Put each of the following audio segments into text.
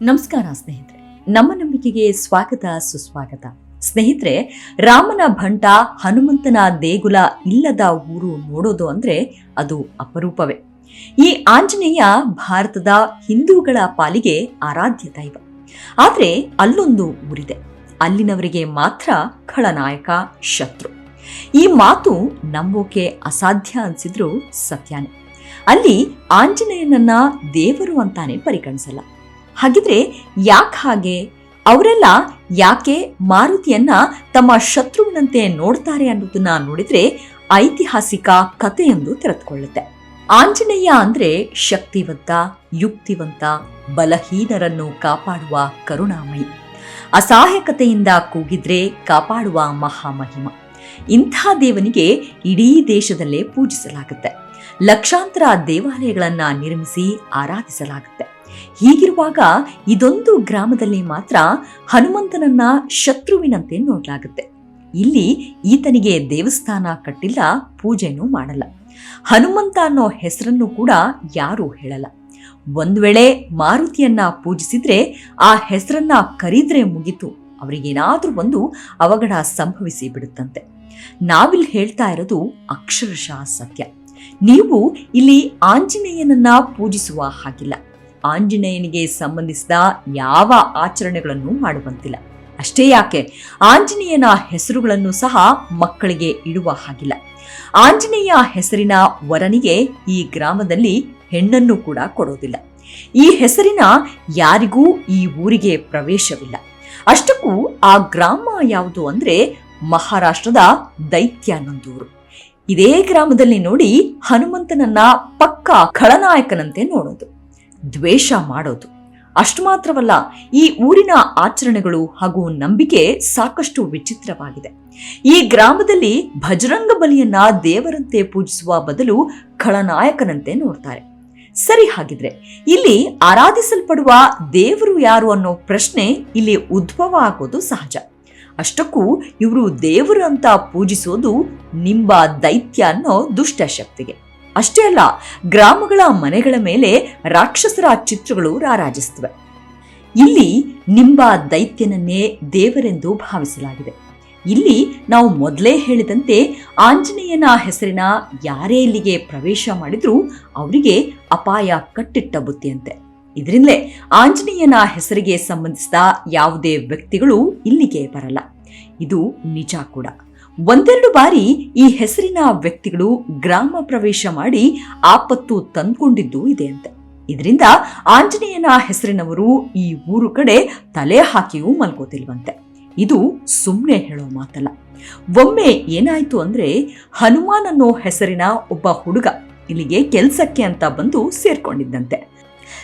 ನಮಸ್ಕಾರ ಸ್ನೇಹಿತರೆ, ನಮ್ಮ ನಂಬಿಕೆಗೆ ಸ್ವಾಗತ ಸುಸ್ವಾಗತ. ಸ್ನೇಹಿತರೆ, ರಾಮನ ಭಂಟ ಹನುಮಂತನ ದೇಗುಲ ಇಲ್ಲದ ಊರು ನೋಡೋದು ಅಂದ್ರೆ ಅದು ಅಪರೂಪವೇ. ಈ ಆಂಜನೇಯ ಭಾರತದ ಹಿಂದೂಗಳ ಪಾಲಿಗೆ ಆರಾಧ್ಯ ದೈವ. ಆದ್ರೆ ಅಲ್ಲೊಂದು ಊರಿದೆ, ಅಲ್ಲಿನವರಿಗೆ ಮಾತ್ರ ಖಳನಾಯಕ ಶತ್ರು. ಈ ಮಾತು ನಂಬೋಕೆ ಅಸಾಧ್ಯ ಅನ್ಸಿದ್ರು ಸತ್ಯನೇ. ಅಲ್ಲಿ ಆಂಜನೇಯನನ್ನ ದೇವರು ಅಂತಾನೆ ಪರಿಗಣಿಸಲ್ಲ. ಹಾಗಿದ್ರೆ ಯಾಕೆ ಹಾಗೆ? ಅವರೆಲ್ಲ ಯಾಕೆ ಮಾರುತಿಯನ್ನ ತಮ್ಮ ಶತ್ರುವಿನಂತೆ ನೋಡ್ತಾರೆ ಅನ್ನೋದನ್ನ ನೋಡಿದ್ರೆ ಐತಿಹಾಸಿಕ ಕಥೆಯೊಂದು ತೆರೆದುಕೊಳ್ಳುತ್ತೆ. ಆಂಜನೇಯ ಅಂದ್ರೆ ಶಕ್ತಿವಂತ, ಯುಕ್ತಿವಂತ, ಬಲಹೀನರನ್ನು ಕಾಪಾಡುವ ಕರುಣಾಮಯಿ. ಅಸಹಾಯಕತೆಯಿಂದ ಕೂಗಿದ್ರೆ ಕಾಪಾಡುವ ಮಹಾಮಹಿಮ. ಇಂಥ ದೇವನಿಗೆ ಇಡೀ ದೇಶದಲ್ಲೇ ಪೂಜಿಸಲಾಗುತ್ತೆ. ಲಕ್ಷಾಂತರ ದೇವಾಲಯಗಳನ್ನ ನಿರ್ಮಿಸಿ ಆರಾಧಿಸಲಾಗುತ್ತೆ. ಹೀಗಿರುವಾಗ ಇದೊಂದು ಗ್ರಾಮದಲ್ಲಿ ಮಾತ್ರ ಹನುಮಂತನನ್ನ ಶತ್ರುವಿನಂತೆ ನೋಡಲಾಗುತ್ತೆ. ಇಲ್ಲಿ ಈತನಿಗೆ ದೇವಸ್ಥಾನ ಕಟ್ಟಿಲ್ಲ, ಪೂಜೆನೂ ಮಾಡಲ್ಲ. ಹನುಮಂತ ಅನ್ನೋ ಹೆಸರನ್ನು ಕೂಡ ಯಾರೂ ಹೇಳಲ್ಲ. ಒಂದ್ ವೇಳೆ ಮಾರುತಿಯನ್ನ ಪೂಜಿಸಿದ್ರೆ ಆ ಹೆಸರನ್ನ ಕರೀದ್ರೆ ಮುಗಿತು, ಅವರಿಗೇನಾದ್ರೂ ಒಂದು ಅವಘಡ ಸಂಭವಿಸಿ ಬಿಡುತ್ತಂತೆ. ನಾವಿಲ್ಲಿ ಹೇಳ್ತಾ ಇರೋದು ಅಕ್ಷರಶಃ ಸತ್ಯ. ನೀವು ಇಲ್ಲಿ ಆಂಜನೇಯನನ್ನ ಪೂಜಿಸುವ ಹಾಗಿಲ್ಲ. ಆಂಜನೇಯನಿಗೆ ಸಂಬಂಧಿಸಿದ ಯಾವ ಆಚರಣೆಗಳನ್ನು ಮಾಡುವಂತಿಲ್ಲ. ಅಷ್ಟೇ ಯಾಕೆ, ಆಂಜನೇಯನ ಹೆಸರುಗಳನ್ನು ಸಹ ಮಕ್ಕಳಿಗೆ ಇಡುವ ಹಾಗಿಲ್ಲ. ಆಂಜನೇಯ ಹೆಸರಿನ ವರನಿಗೆ ಈ ಗ್ರಾಮದಲ್ಲಿ ಹೆಣ್ಣನ್ನು ಕೂಡ ಕೊಡೋದಿಲ್ಲ. ಈ ಹೆಸರಿನ ಯಾರಿಗೂ ಈ ಊರಿಗೆ ಪ್ರವೇಶವಿಲ್ಲ. ಅಷ್ಟಕ್ಕೂ ಆ ಗ್ರಾಮ ಯಾವುದು ಅಂದ್ರೆ ಮಹಾರಾಷ್ಟ್ರದ ದೈತ್ಯಾನಂದೂರು. ಇದೇ ಗ್ರಾಮದಲ್ಲಿ ನೋಡಿ ಹನುಮಂತನನ್ನ ಪಕ್ಕ ಖಳನಾಯಕನಂತೆ ನೋಡೋದು, ದ್ವೇಷ ಮಾಡೋದು. ಅಷ್ಟು ಮಾತ್ರವಲ್ಲ, ಈ ಊರಿನ ಆಚರಣೆಗಳು ಹಾಗೂ ನಂಬಿಕೆ ಸಾಕಷ್ಟು ವಿಚಿತ್ರವಾಗಿದೆ. ಈ ಗ್ರಾಮದಲ್ಲಿ ಭಜರಂಗ ಬಲಿಯನ್ನ ದೇವರಂತೆ ಪೂಜಿಸುವ ಬದಲು ಖಳನಾಯಕನಂತೆ ನೋಡ್ತಾರೆ. ಸರಿ, ಹಾಗಿದ್ರೆ ಇಲ್ಲಿ ಆರಾಧಿಸಲ್ಪಡುವ ದೇವರು ಯಾರು ಅನ್ನೋ ಪ್ರಶ್ನೆ ಇಲ್ಲಿ ಉದ್ಭವ ಆಗೋದು ಸಹಜ. ಅಷ್ಟಕ್ಕೂ ಇವರು ದೇವರು ಅಂತ ಪೂಜಿಸೋದು ನಿಂಬ ದೈತ್ಯ ಅನ್ನೋ ದುಷ್ಟಶಕ್ತಿಗೆ. ಅಷ್ಟೇ ಅಲ್ಲ, ಗ್ರಾಮಗಳ ಮನೆಗಳ ಮೇಲೆ ರಾಕ್ಷಸರ ಚಿತ್ರಗಳು ರಾರಾಜಿಸುತ್ತವೆ. ಇಲ್ಲಿ ನಿಂಬ ದೈತ್ಯನನ್ನೇ ದೇವರೆಂದು ಭಾವಿಸಲಾಗಿದೆ. ಇಲ್ಲಿ ನಾವು ಮೊದಲೇ ಹೇಳಿದಂತೆ ಆಂಜನೇಯನ ಹೆಸರಿನ ಯಾರೇ ಇಲ್ಲಿಗೆ ಪ್ರವೇಶ ಮಾಡಿದ್ರೂ ಅವರಿಗೆ ಅಪಾಯ ಕಟ್ಟಿಟ್ಟ ಬುತ್ತಿಯಂತೆ. ಇದರಿಂದಲೇ ಆಂಜನೇಯನ ಹೆಸರಿಗೆ ಸಂಬಂಧಿಸಿದ ಯಾವುದೇ ವ್ಯಕ್ತಿಗಳು ಇಲ್ಲಿಗೆ ಬರಲ್ಲ. ಇದು ನಿಜ ಕೂಡ. ಒಂದೆರಡು ಬಾರಿ ಈ ಹೆಸರಿನ ವ್ಯಕ್ತಿಗಳು ಗ್ರಾಮ ಪ್ರವೇಶ ಮಾಡಿ ಆಪತ್ತು ತಂದ್ಕೊಂಡಿದ್ದು ಇದೆ ಅಂತೆ. ಇದರಿಂದ ಆಂಜನೇಯನ ಹೆಸರಿನವರು ಈ ಊರು ಕಡೆ ತಲೆ ಹಾಕಿಯೂ ಮಲ್ಕೋತಿಲ್ವಂತೆ. ಇದು ಸುಮ್ಮನೆ ಹೇಳೋ ಮಾತಲ್ಲ. ಒಮ್ಮೆ ಏನಾಯ್ತು ಅಂದ್ರೆ, ಹನುಮಾನ್ ಅನ್ನೋ ಹೆಸರಿನ ಒಬ್ಬ ಹುಡುಗ ಇಲ್ಲಿಗೆ ಕೆಲ್ಸಕ್ಕೆ ಅಂತ ಬಂದು ಸೇರ್ಕೊಂಡಿದ್ದಂತೆ.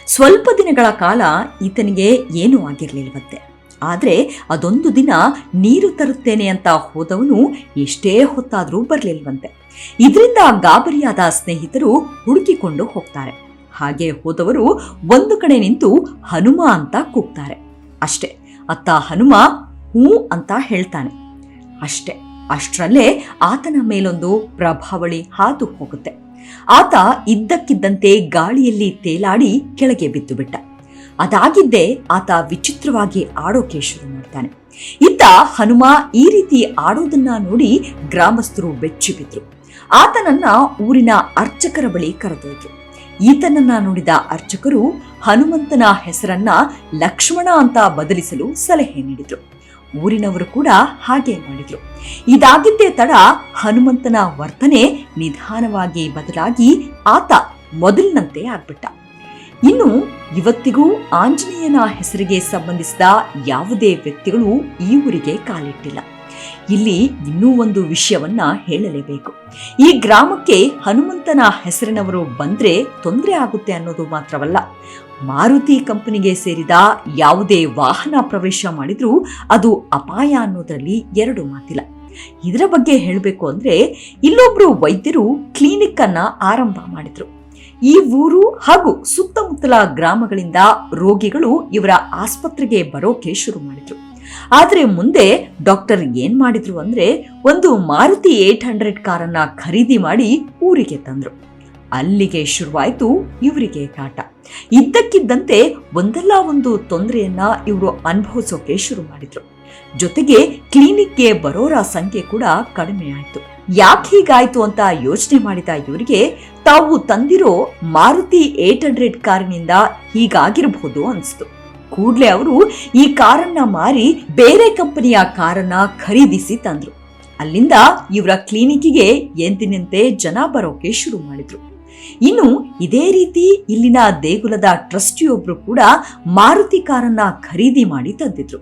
ಸ್ವಲ್ಪ ದಿನಗಳ ಕಾಲ ಈತನಿಗೆ ಏನೂ ಆಗಿರ್ಲಿಲ್ವಂತೆ. ಆದ್ರೆ ಅದೊಂದು ದಿನ ನೀರು ತರುತ್ತೇನೆ ಅಂತ ಹೋದವನು ಎಷ್ಟೇ ಹೊತ್ತಾದ್ರೂ ಬರ್ಲಿಲ್ವಂತೆ. ಇದರಿಂದ ಗಾಬರಿಯಾದ ಸ್ನೇಹಿತರು ಹುಡುಕಿಕೊಂಡು ಹೋಗ್ತಾರೆ. ಹಾಗೆ ಹೋದವರು ಒಂದು ಕಡೆ ನಿಂತು ಹನುಮ ಅಂತ ಕೂಗ್ತಾರೆ. ಅಷ್ಟೇ, ಅತ್ತ ಹನುಮ ಹೂ ಅಂತ ಹೇಳ್ತಾನೆ. ಅಷ್ಟೇ, ಅಷ್ಟರಲ್ಲೇ ಆತನ ಮೇಲೊಂದು ಪ್ರಭಾವಳಿ ಹಾದು ಹೋಗುತ್ತೆ. ಆತ ಇದ್ದಕ್ಕಿದ್ದಂತೆ ಗಾಳಿಯಲ್ಲಿ ತೇಲಾಡಿ ಕೆಳಗೆ ಬಿದ್ದು ಬಿಟ್ಟ. ಅದಾಗಿದ್ದೇ ಆತ ವಿಚಿತ್ರವಾಗಿ ಆಡೋಕೆ ಶುರು ಮಾಡ್ತಾನೆ. ಇತ್ತ ಹನುಮ ಈ ರೀತಿ ಆಡೋದನ್ನ ನೋಡಿ ಗ್ರಾಮಸ್ಥರು ಬೆಚ್ಚಿ ಬಿದ್ರು. ಆತನನ್ನ ಊರಿನ ಅರ್ಚಕರ ಬಳಿ ಕರೆದೊಯ್ದ್ರು. ಈತನನ್ನ ನೋಡಿದ ಅರ್ಚಕರು ಹನುಮಂತನ ಹೆಸರನ್ನ ಲಕ್ಷ್ಮಣ ಅಂತ ಬದಲಿಸಲು ಸಲಹೆ ನೀಡಿದ್ರು. ಊರಿನವರು ಕೂಡ ಹಾಗೆ ಮಾಡಿದ್ರು. ಇದಾಗಿದ್ದೇ ತಡ ಹನುಮಂತನ ವರ್ತನೆ ನಿಧಾನವಾಗಿ ಬದಲಾಗಿ ಆತ ಮೊದಲಿನಂತೆ ಆಗ್ಬಿಟ್ಟ. ಇನ್ನು ಇವತ್ತಿಗೂ ಆಂಜನೇಯನ ಹೆಸರಿಗೆ ಸಂಬಂಧಿಸಿದ ಯಾವುದೇ ವ್ಯಕ್ತಿಗಳು ಈ ಊರಿಗೆ ಕಾಲಿಟ್ಟಿಲ್ಲ. ಇಲ್ಲಿ ಇನ್ನೂ ಒಂದು ವಿಷಯವನ್ನ ಹೇಳಲೇಬೇಕು. ಈ ಗ್ರಾಮಕ್ಕೆ ಹನುಮಂತನ ಹೆಸರಿನವರು ಬಂದ್ರೆ ತೊಂದರೆ ಆಗುತ್ತೆ ಅನ್ನೋದು ಮಾತ್ರವಲ್ಲ, ಮಾರುತಿ ಕಂಪನಿಗೆ ಸೇರಿದ ಯಾವುದೇ ವಾಹನ ಪ್ರವೇಶ ಮಾಡಿದ್ರೂ ಅದು ಅಪಾಯ ಅನ್ನೋದ್ರಲ್ಲಿ ಎರಡು ಮಾತಿಲ್ಲ. ಇದರ ಬಗ್ಗೆ ಹೇಳಬೇಕು ಅಂದ್ರೆ, ಇಲ್ಲೊಬ್ರು ವೈದ್ಯರು ಕ್ಲಿನಿಕ್ ಅನ್ನ ಆರಂಭ ಮಾಡಿದ್ರು. ಈ ಊರು ಹಾಗೂ ಸುತ್ತಮುತ್ತಲ ಗ್ರಾಮಗಳಿಂದ ರೋಗಿಗಳು ಇವರ ಆಸ್ಪತ್ರೆಗೆ ಬರೋಕೆ ಶುರು ಮಾಡಿದ್ರು. ಆದ್ರೆ ಮುಂದೆ ಡಾಕ್ಟರ್ ಏನ್ ಮಾಡಿದ್ರು ಅಂದ್ರೆ, ಒಂದು ಮಾರುತಿ 800 ಕಾರನ್ನ ಖರೀದಿ ಮಾಡಿ ಊರಿಗೆ ತಂದ್ರು. ಅಲ್ಲಿಗೆ ಶುರುವಾಯ್ತು ಇವರಿಗೆ ಕಾಟ. ಇದ್ದಕ್ಕಿದ್ದಂತೆ ಒಂದಲ್ಲ ಒಂದು ತೊಂದರೆಯನ್ನ ಇವರು ಅನುಭವಿಸೋಕೆ ಶುರು ಮಾಡಿದ್ರು. ಜೊತೆಗೆ ಕ್ಲಿನಿಕ್ಗೆ ಬರೋರ ಸಂಖ್ಯೆ ಕೂಡ ಕಡಿಮೆ ಆಯ್ತು. ಯಾಕೆ ಹೀಗಾಯ್ತು ಅಂತ ಯೋಚನೆ ಮಾಡಿದ ಇವರಿಗೆ ತಾವು ತಂದಿರೋ ಮಾರುತಿ 800 ಕಾರಿನಿಂದ ಹೀಗಾಗಿರಬಹುದು ಅನಿಸ್ತು. ಕೂಡ್ಲೆ ಅವರು ಈ ಕಾರನ್ನ ಮಾರಿ ಬೇರೆ ಕಂಪನಿಯ ಕಾರನ್ನ ಖರೀದಿಸಿ ತಂದ್ರು. ಅಲ್ಲಿಂದ ಇವರ ಕ್ಲಿನಿಕ್ಗೆ ಎಂದಿನಂತೆ ಜನ ಬರೋಕೆ ಶುರು ಮಾಡಿದ್ರು. ಇನ್ನು ಇದೇ ರೀತಿ ಇಲ್ಲಿನ ದೇಗುಲದ ಟ್ರಸ್ಟಿಯೊಬ್ರು ಕೂಡ ಮಾರುತಿ ಕಾರನ್ನ ಖರೀದಿ ಮಾಡಿ ತಂದಿದ್ರು.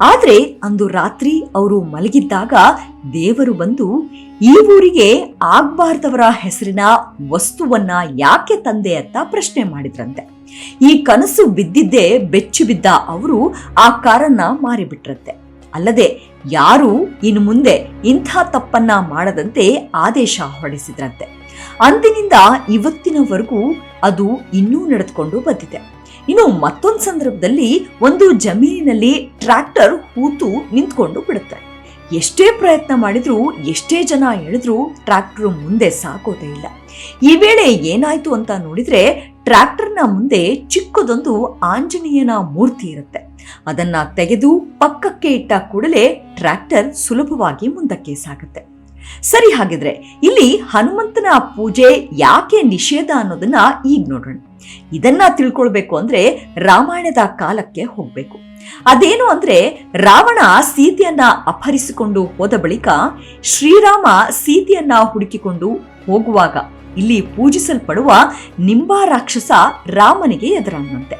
ಆದ್ರೆ ಅಂದು ರಾತ್ರಿ ಅವರು ಮಲಗಿದ್ದಾಗ ದೇವರು ಬಂದು ಈ ಊರಿಗೆ ಆಗ್ಬಾರ್ದವರ ಹೆಸರಿನ ವಸ್ತುವನ್ನ ಯಾಕೆ ತಂದೆ ಅಂತ ಪ್ರಶ್ನೆ ಮಾಡಿದ್ರಂತೆ. ಈ ಕನಸು ಬಿದ್ದಿದ್ದೇ ಬೆಚ್ಚಿ ಬಿದ್ದ ಅವರು ಆ ಕಾರನ್ನ ಮಾರಿಬಿಟ್ರಂತೆ. ಅಲ್ಲದೆ ಯಾರು ಇನ್ನು ಮುಂದೆ ಇಂಥ ತಪ್ಪನ್ನ ಮಾಡದಂತೆ ಆದೇಶ ಹೊರಡಿಸಿದ್ರಂತೆ. ಅಂದಿನಿಂದ ಇವತ್ತಿನವರೆಗೂ ಅದು ಇನ್ನೂ ನಡೆದುಕೊಂಡು ಬಂದಿದೆ. ಇನ್ನು ಮತ್ತೊಂದು ಸಂದರ್ಭದಲ್ಲಿ ಒಂದು ಜಮೀನಿನಲ್ಲಿ ಟ್ರ್ಯಾಕ್ಟರ್ ಹೂತು ನಿಂತ್ಕೊಂಡು ಬಿಡುತ್ತೆ. ಎಷ್ಟೇ ಪ್ರಯತ್ನ ಮಾಡಿದ್ರು, ಎಷ್ಟೇ ಜನ ಎಳೆದ್ರು ಟ್ರ್ಯಾಕ್ಟರ್ ಮುಂದೆ ಸಾಕೋದೇ ಇಲ್ಲ. ಈ ವೇಳೆ ಏನಾಯ್ತು ಅಂತ ನೋಡಿದ್ರೆ ಟ್ರ್ಯಾಕ್ಟರ್ನ ಮುಂದೆ ಚಿಕ್ಕದೊಂದು ಆಂಜನೇಯನ ಮೂರ್ತಿ ಇರುತ್ತೆ. ಅದನ್ನ ತೆಗೆದು ಪಕ್ಕಕ್ಕೆ ಇಟ್ಟ ಕೂಡಲೇ ಟ್ರ್ಯಾಕ್ಟರ್ ಸುಲಭವಾಗಿ ಮುಂದಕ್ಕೆ ಸಾಗುತ್ತೆ. ಸರಿ, ಹಾಗಿದ್ರೆ ಇಲ್ಲಿ ಹನುಮಂತನ ಪೂಜೆ ಯಾಕೆ ನಿಷೇಧ ಅನ್ನೋದನ್ನ ಈಗ ನೋಡೋಣ. ಇದನ್ನ ತಿಳ್ಕೊಳ್ಬೇಕು ಅಂದ್ರೆ ರಾಮಾಯಣದ ಕಾಲಕ್ಕೆ ಹೋಗ್ಬೇಕು. ಅದೇನು ಅಂದ್ರೆ ರಾವಣ ಸೀತೆಯನ್ನ ಅಪಹರಿಸಿಕೊಂಡು ಹೋದ ಬಳಿಕ ಶ್ರೀರಾಮ ಸೀತೆಯನ್ನ ಹುಡುಕಿಕೊಂಡು ಹೋಗುವಾಗ ಇಲ್ಲಿ ಪೂಜಿಸಲ್ಪಡುವ ನಿಂಬ ರಾಕ್ಷಸ ರಾಮನಿಗೆ ಎದುರಾದಂತೆ.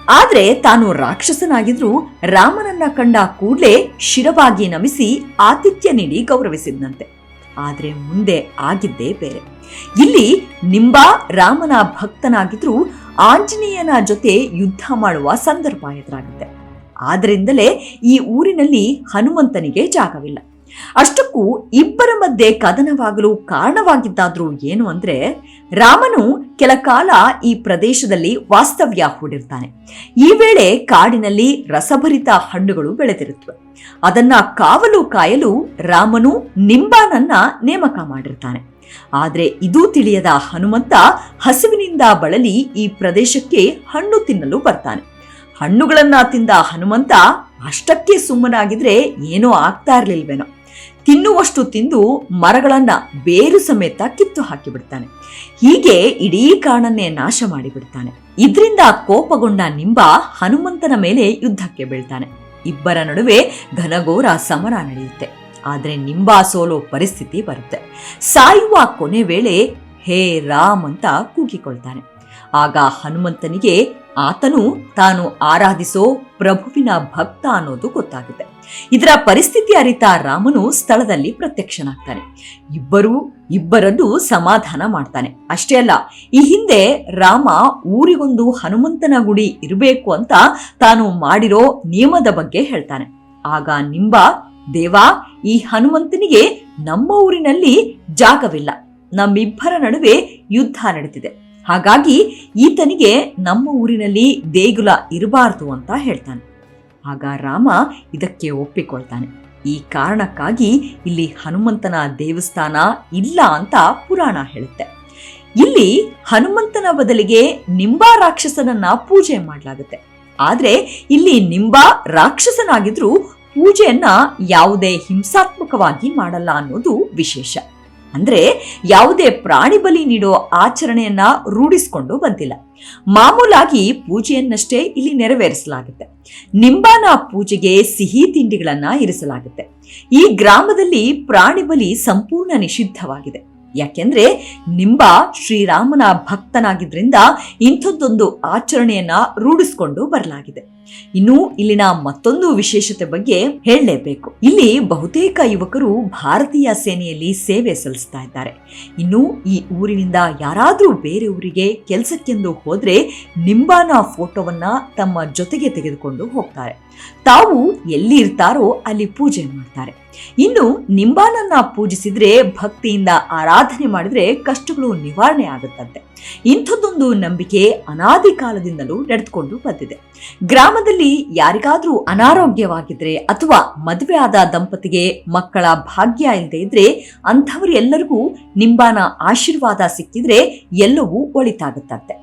ಆದ್ರೆ ತಾನು ರಾಕ್ಷಸನಾಗಿದ್ರು ರಾಮನನ್ನ ಕಂಡ ಕೂಡಲೇ ಶಿರವಾಗಿ ನಮಿಸಿ ಆತಿಥ್ಯ ನೀಡಿ ಗೌರವಿಸಿದ್ನಂತೆ. ಆದ್ರೆ ಮುಂದೆ ಆಗಿದ್ದೇ ಬೇರೆ. ಇಲ್ಲಿ ನಿಂಬ ರಾಮನ ಭಕ್ತನಾಗಿದ್ರು ಆಂಜನೇಯನ ಜೊತೆ ಯುದ್ಧ ಮಾಡುವ ಸಂದರ್ಭ ಎದುರಾಗುತ್ತೆ. ಆದ್ರಿಂದಲೇ ಈ ಊರಿನಲ್ಲಿ ಹನುಮಂತನಿಗೆ ಜಾಗವಿಲ್ಲ. ಅಷ್ಟಕ್ಕೂ ಇಬ್ಬರ ಮಧ್ಯೆ ಕದನವಾಗಲು ಕಾರಣವಾಗಿದ್ದಾದ್ರೂ ಏನು ಅಂದ್ರೆ ರಾಮನು ಕೆಲ ಕಾಲ ಈ ಪ್ರದೇಶದಲ್ಲಿ ವಾಸ್ತವ್ಯ ಹೂಡಿರ್ತಾನೆ. ಈ ವೇಳೆ ಕಾಡಿನಲ್ಲಿ ರಸಭರಿತ ಹಣ್ಣುಗಳು ಬೆಳೆದಿರುತ್ತವೆ. ಅದನ್ನ ಕಾವಲು ಕಾಯಲು ರಾಮನು ನಿಂಬಾನನ್ನ ನೇಮಕ ಮಾಡಿರ್ತಾನೆ. ಆದ್ರೆ ಇದು ತಿಳಿಯದ ಹನುಮಂತ ಹಸಿವಿನಿಂದ ಬಳಲಿ ಈ ಪ್ರದೇಶಕ್ಕೆ ಹಣ್ಣು ತಿನ್ನಲು ಬರ್ತಾನೆ. ಹಣ್ಣುಗಳನ್ನ ತಿಂದ ಹನುಮಂತ ಅಷ್ಟಕ್ಕೆ ಸುಮ್ಮನಾಗಿದ್ರೆ ಏನೋ ಆಗ್ತಾ ಇರ್ಲಿಲ್ವೇನೋ, ತಿನ್ನುವಷ್ಟು ತಿಂದು ಮರಗಳನ್ನ ಬೇರು ಸಮೇತ ಕಿತ್ತು ಹಾಕಿಬಿಡ್ತಾನೆ. ಹೀಗೆ ಇಡೀ ಕಾಡನ್ನೇ ನಾಶ ಮಾಡಿಬಿಡ್ತಾನೆ. ಇದರಿಂದ ಕೋಪಗೊಂಡ ನಿಂಬ ಹನುಮಂತನ ಮೇಲೆ ಯುದ್ಧಕ್ಕೆ ಬೀಳ್ತಾನೆ. ಇಬ್ಬರ ನಡುವೆ ಘನಘೋರ ಸಮರ ನಡೆಯುತ್ತೆ. ಆದ್ರೆ ನಿಂಬ ಸೋಲೋ ಪರಿಸ್ಥಿತಿ ಬರುತ್ತೆ. ಸಾಯುವ ಕೊನೆ ವೇಳೆ ಹೇ ರಾಮ್ ಅಂತ ಕೂಗಿಕೊಳ್ತಾನೆ. ಆಗ ಹನುಮಂತನಿಗೆ ಆತನು ತಾನು ಆರಾಧಿಸೋ ಪ್ರಭುವಿನ ಭಕ್ತ ಅನ್ನೋದು ಗೊತ್ತಾಗುತ್ತೆ. ಇದರ ಪರಿಸ್ಥಿತಿ ಅರಿತ ರಾಮನು ಸ್ಥಳದಲ್ಲಿ ಪ್ರತ್ಯಕ್ಷನಾಗ್ತಾನೆ. ಇಬ್ಬರನ್ನು ಸಮಾಧಾನ ಮಾಡ್ತಾನೆ. ಅಷ್ಟೇ ಅಲ್ಲ, ಈ ಹಿಂದೆ ರಾಮ ಊರಿಗೊಂದು ಹನುಮಂತನ ಗುಡಿ ಇರಬೇಕು ಅಂತ ತಾನು ಮಾಡಿರೋ ನಿಯಮದ ಬಗ್ಗೆ ಹೇಳ್ತಾನೆ. ಆಗ ನಿಂಬ, ದೇವಾ, ಈ ಹನುಮಂತನಿಗೆ ನಮ್ಮ ಊರಿನಲ್ಲಿ ಜಾಗವಿಲ್ಲ. ನಮ್ಮಿಬ್ಬರ ನಡುವೆ ಯುದ್ಧ ನಡೆದಿದೆ. ಹಾಗಾಗಿ ಈತನಿಗೆ ನಮ್ಮ ಊರಿನಲ್ಲಿ ದೇಗುಲ ಇರಬಾರ್ದು ಅಂತ ಹೇಳ್ತಾನೆ. ಆಗ ರಾಮ ಇದಕ್ಕೆ ಒಪ್ಪಿಕೊಳ್ತಾನೆ. ಈ ಕಾರಣಕ್ಕಾಗಿ ಇಲ್ಲಿ ಹನುಮಂತನ ದೇವಸ್ಥಾನ ಇಲ್ಲ ಅಂತ ಪುರಾಣ ಹೇಳುತ್ತೆ. ಇಲ್ಲಿ ಹನುಮಂತನ ಬದಲಿಗೆ ನಿಂಬ ರಾಕ್ಷಸನನ್ನ ಪೂಜೆ ಮಾಡಲಾಗುತ್ತೆ. ಆದ್ರೆ ಇಲ್ಲಿ ನಿಂಬ ರಾಕ್ಷಸನಾಗಿದ್ರೂ ಪೂಜೆಯನ್ನ ಯಾವುದೇ ಹಿಂಸಾತ್ಮಕವಾಗಿ ಮಾಡಲ್ಲ ಅನ್ನೋದು ವಿಶೇಷ. ಅಂದ್ರೆ ಯಾವುದೇ ಪ್ರಾಣಿ ಬಲಿ ನೀಡೋ ಆಚರಣೆಯನ್ನ ರೂಢಿಸಿಕೊಂಡು ಬಂದಿಲ್ಲ. ಮಾಮೂಲಾಗಿ ಪೂಜೆಯನ್ನಷ್ಟೇ ಇಲ್ಲಿ ನೆರವೇರಿಸಲಾಗುತ್ತೆ. ನಿಂಬಾನ ಪೂಜೆಗೆ ಸಿಹಿ ತಿಂಡಿಗಳನ್ನ ಇರಿಸಲಾಗುತ್ತೆ. ಈ ಗ್ರಾಮದಲ್ಲಿ ಪ್ರಾಣಿ ಬಲಿ ಸಂಪೂರ್ಣ ನಿಷಿದ್ಧವಾಗಿದೆ. ಯಾಕೆಂದ್ರೆ ನಿಂಬ ಶ್ರೀರಾಮನ ಭಕ್ತನಾಗಿದ್ರಿಂದ ಇಂಥದ್ದೊಂದು ಆಚರಣೆಯನ್ನ ರೂಢಿಸಿಕೊಂಡು ಬರಲಾಗಿದೆ. ಇನ್ನು ಇಲ್ಲಿನ ಮತ್ತೊಂದು ವಿಶೇಷತೆ ಬಗ್ಗೆ ಹೇಳಲೇಬೇಕು. ಇಲ್ಲಿ ಬಹುತೇಕ ಯುವಕರು ಭಾರತೀಯ ಸೇನೆಯಲ್ಲಿ ಸೇವೆ ಸಲ್ಲಿಸ್ತಾ ಇದ್ದಾರೆ. ಇನ್ನು ಈ ಊರಿನಿಂದ ಯಾರಾದ್ರೂ ಬೇರೆ ಊರಿಗೆ ಕೆಲಸಕ್ಕೆಂದು ಹೋದ್ರೆ ನಿಂಬಾನ ಫೋಟೋವನ್ನ ತಮ್ಮ ಜೊತೆಗೆ ತೆಗೆದುಕೊಂಡು ಹೋಗ್ತಾರೆ. ತಾವು ಎಲ್ಲಿ ಇರ್ತಾರೋ ಅಲ್ಲಿ ಪೂಜೆ ಮಾಡ್ತಾರೆ. ಇನ್ನು ನಿಂಬಾನನ್ನ ಪೂಜಿಸಿದ್ರೆ, ಭಕ್ತಿಯಿಂದ ಆರಾಧನೆ ಮಾಡಿದ್ರೆ ಕಷ್ಟಗಳು ನಿವಾರಣೆ ಆಗುತ್ತಂತೆ. ಇಂಥದ್ದೊಂದು ನಂಬಿಕೆ ಅನಾದಿ ಕಾಲದಿಂದಲೂ ನಡೆದುಕೊಂಡು ಬಂದಿದೆ. ಗ್ರಾಮದಲ್ಲಿ ಯಾರಿಗಾದ್ರೂ ಅನಾರೋಗ್ಯವಾಗಿದ್ರೆ ಅಥವಾ ಮದುವೆ ಆದ ದಂಪತಿಗೆ ಮಕ್ಕಳ ಭಾಗ್ಯ ಇಲ್ಲದೆ ಇದ್ರೆ ಅಂಥವರೆಲ್ಲರಿಗೂ ನಿಂಬಾನ ಆಶೀರ್ವಾದ ಸಿಕ್ಕಿದ್ರೆ ಎಲ್ಲವೂ ಒಳಿತಾಗುತ್ತಂತೆ.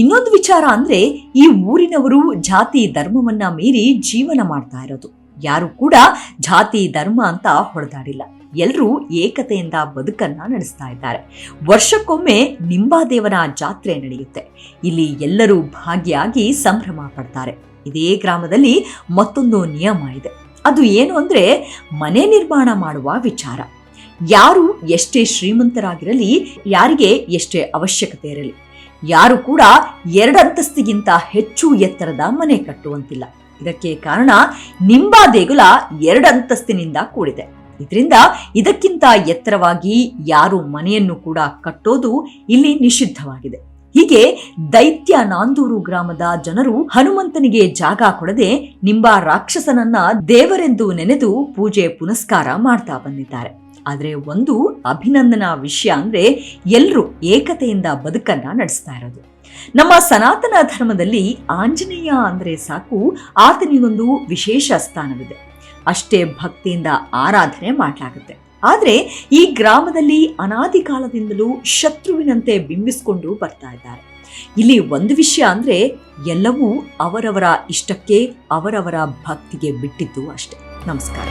ಇನ್ನೊಂದು ವಿಚಾರ ಅಂದ್ರೆ ಈ ಊರಿನವರು ಜಾತಿ ಧರ್ಮವನ್ನ ಮೀರಿ ಜೀವನ ಮಾಡ್ತಾ ಇರೋದು. ಯಾರು ಕೂಡ ಜಾತಿ ಧರ್ಮ ಅಂತ ಹೊಡೆದಾಡಿಲ್ಲ. ಎಲ್ಲರೂ ಏಕತೆಯಿಂದ ಬದುಕನ್ನ ನಡೆಸ್ತಾ ಇದ್ದಾರೆ. ವರ್ಷಕ್ಕೊಮ್ಮೆ ನಿಂಬಾದೇವನ ಜಾತ್ರೆ ನಡೆಯುತ್ತೆ. ಇಲ್ಲಿ ಎಲ್ಲರೂ ಭಾಗಿಯಾಗಿ ಸಂಭ್ರಮ ಪಡ್ತಾರೆ. ಇದೇ ಗ್ರಾಮದಲ್ಲಿ ಮತ್ತೊಂದು ನಿಯಮ ಇದೆ. ಅದು ಏನು ಅಂದ್ರೆ ಮನೆ ನಿರ್ಮಾಣ ಮಾಡುವ ವಿಚಾರ. ಯಾರು ಎಷ್ಟೇ ಶ್ರೀಮಂತರಾಗಿರಲಿ, ಯಾರಿಗೆ ಎಷ್ಟೇ ಅವಶ್ಯಕತೆ ಇರಲಿ, ಯಾರು ಕೂಡ 2 ಅಂತಸ್ತಿಗಿಂತ ಹೆಚ್ಚು ಎತ್ತರದ ಮನೆ ಕಟ್ಟುವಂತಿಲ್ಲ. ಇದಕ್ಕೆ ಕಾರಣ ನಿಂಬಾ ದೇಗುಲ 2 ಅಂತಸ್ತಿನಿಂದ ಕೂಡಿದೆ. ಇದರಿಂದ ಇದಕ್ಕಿಂತ ಎತ್ತರವಾಗಿ ಯಾರು ಮನೆಯನ್ನು ಕೂಡ ಕಟ್ಟೋದು ಇಲ್ಲಿ ನಿಷಿದ್ಧವಾಗಿದೆ. ಹೀಗೆ ದೈತ್ಯ ನಾಂದೂರು ಗ್ರಾಮದ ಜನರು ಹನುಮಂತನಿಗೆ ಜಾಗ ಕೊಡದೆ ನಿಂಬಾ ರಾಕ್ಷಸನನ್ನ ದೇವರೆಂದು ನೆನೆದು ಪೂಜೆ ಪುನಸ್ಕಾರ ಮಾಡ್ತಾ ಬಂದಿದ್ದಾರೆ. ಆದ್ರೆ ಒಂದು ಅಭಿನಂದನಾ ವಿಷಯ ಅಂದ್ರೆ ಎಲ್ಲರೂ ಏಕತೆಯಿಂದ ಬದುಕನ್ನ ನಡೆಸ್ತಾ ಇರೋದು. ನಮ್ಮ ಸನಾತನ ಧರ್ಮದಲ್ಲಿ ಆಂಜನೇಯ ಅಂದ್ರೆ ಸಾಕು, ಆತನಿಗೊಂದು ವಿಶೇಷ ಸ್ಥಾನವಿದೆ. ಅಷ್ಟೇ ಭಕ್ತಿಯಿಂದ ಆರಾಧನೆ ಮಾಡಲಾಗುತ್ತೆ. ಆದ್ರೆ ಈ ಗ್ರಾಮದಲ್ಲಿ ಅನಾದಿ ಕಾಲದಿಂದಲೂ ಶತ್ರುವಿನಂತೆ ಬಿಂಬಿಸಿಕೊಂಡು ಬರ್ತಾ ಇದ್ದಾರೆ. ಇಲ್ಲಿ ಒಂದು ವಿಷಯ ಅಂದ್ರೆ ಎಲ್ಲವೂ ಅವರವರ ಇಷ್ಟಕ್ಕೆ, ಅವರವರ ಭಕ್ತಿಗೆ ಬಿಟ್ಟಿದ್ದು ಅಷ್ಟೇ. ನಮಸ್ಕಾರ.